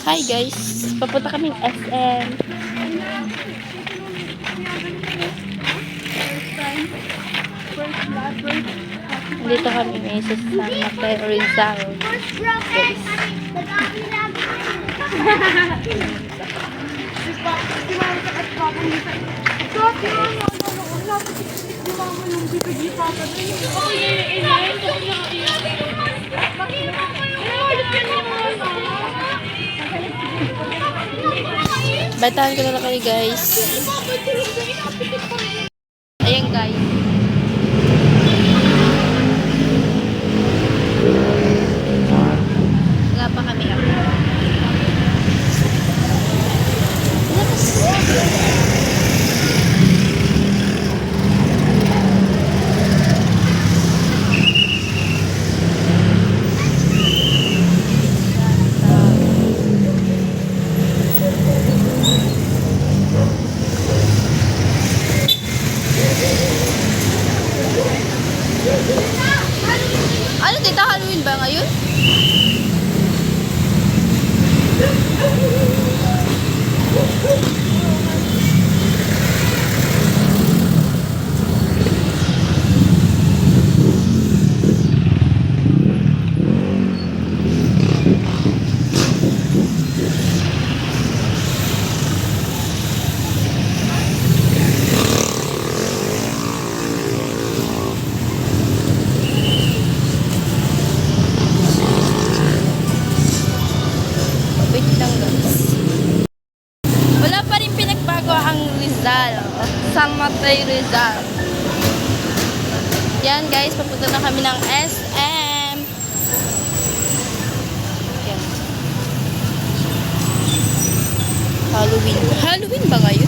Hi guys, papunta kaming SM. Dito kami may sa San Mateo Rizal. Guys. Batahan ko na lang kayo guys. Ayan guys. Wala pa kami ako. Ano tita, Halloween ba ngayon? Wala pa rin pinagbago ang Rizal. San Mateo Rizal. Yan guys, papunta na kami ng SM. Yan. Halloween. Halloween ba ngayon?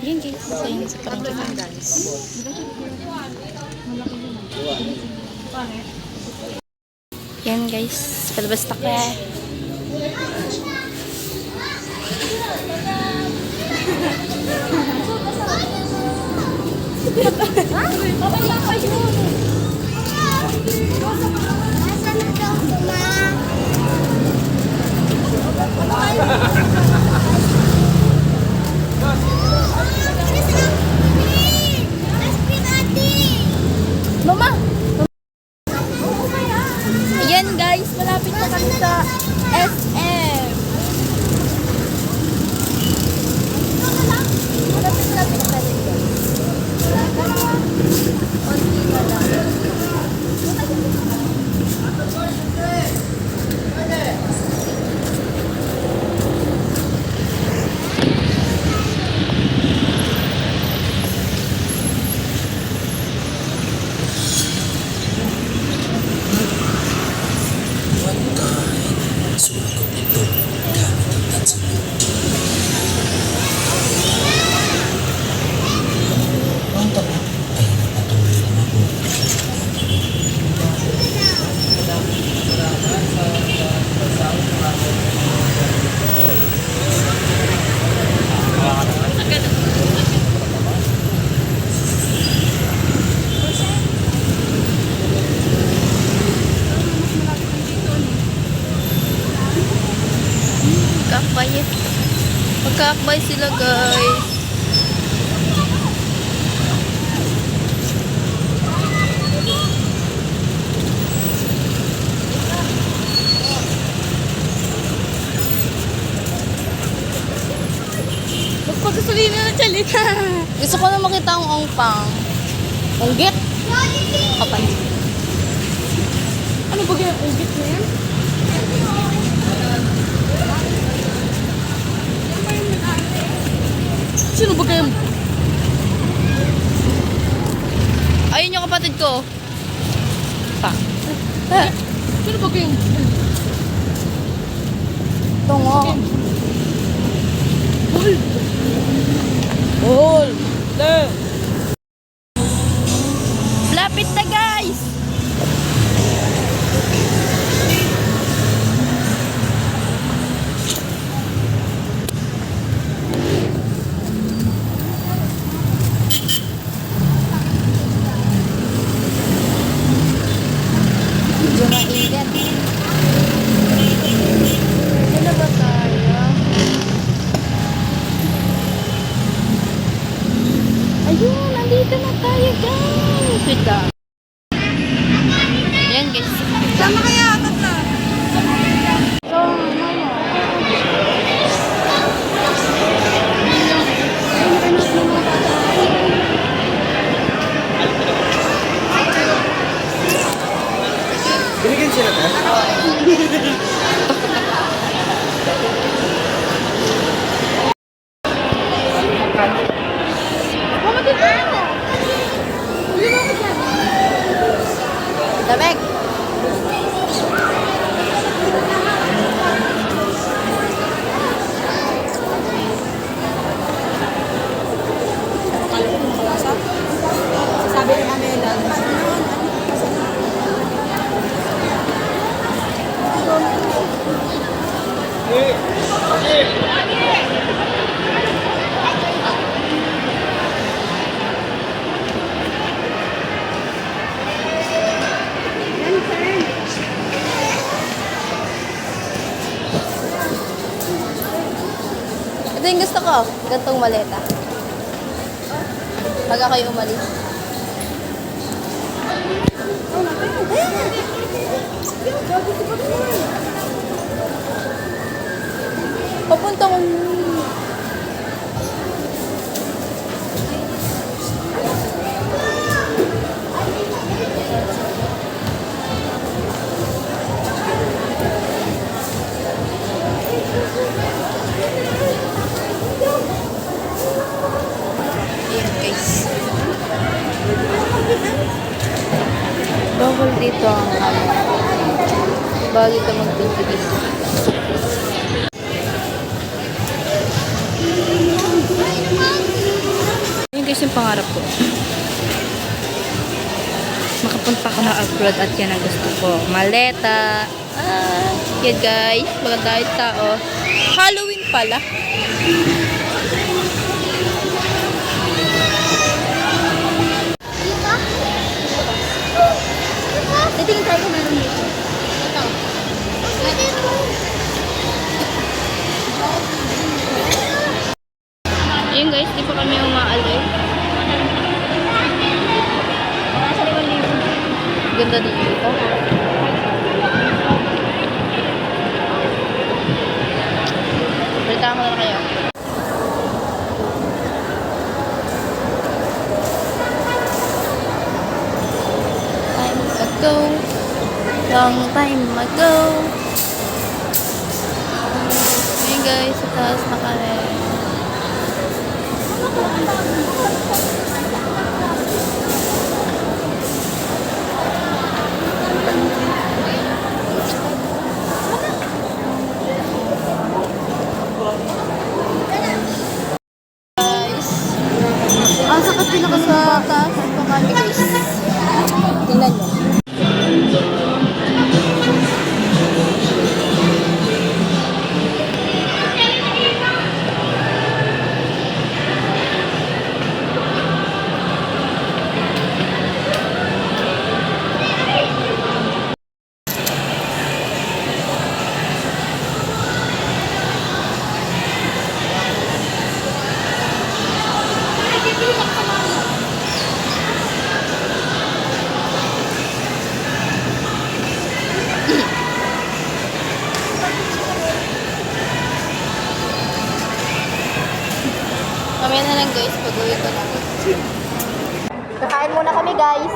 Yan guys, sayang sa parang guys. Yan guys, palabas na ka. Mama! Ayan guys, malapit na kami sa SM. Malapit na kami guys. Konti na lang. Magkakbay. Magkakbay sila guys. Magpagasolina na chalika. Gusto ko na makita ang ongpang. Onggit. Kapan. Ano ba yung ungkit na yan? Sino ba kayo? Ayun yung kapatid ko. Pa. Sino ba kayo? Tungo. Hul. Hul. Lapit na guys. Medyo maingat. Ano ba tayo? Ayun, nandito na tayo guys. Wait lang. Ayan guys. Sama kaya atat na. So, Binigyan sila ka? Damig. Sabi ni Amela, Ito yung gusto ko. Gantong maleta. Pag ako'y umalis. Papunta ko. Ayan guys. Bawal dito ang bawal dito magpintigis. Yun guys yung pangarap ko. Makapunta ko na abroad at yan ang gusto ko. Maleta. Yan guys. Maganda yung tao. Halloween pala. titingin tayo kung meron dito. Ayun guys, di pa kami umaalay. Nasa 5,000. Ganda dito. Balitaan ko na kayo. Time ago. Long time ago. Ayun guys, sa taas na kami. Guys, ang sakat pinaka sa taas pa kami guys. Tingnan nyo. Mamaya na lang guys, pag-uwi ko na. Kakain muna kami guys.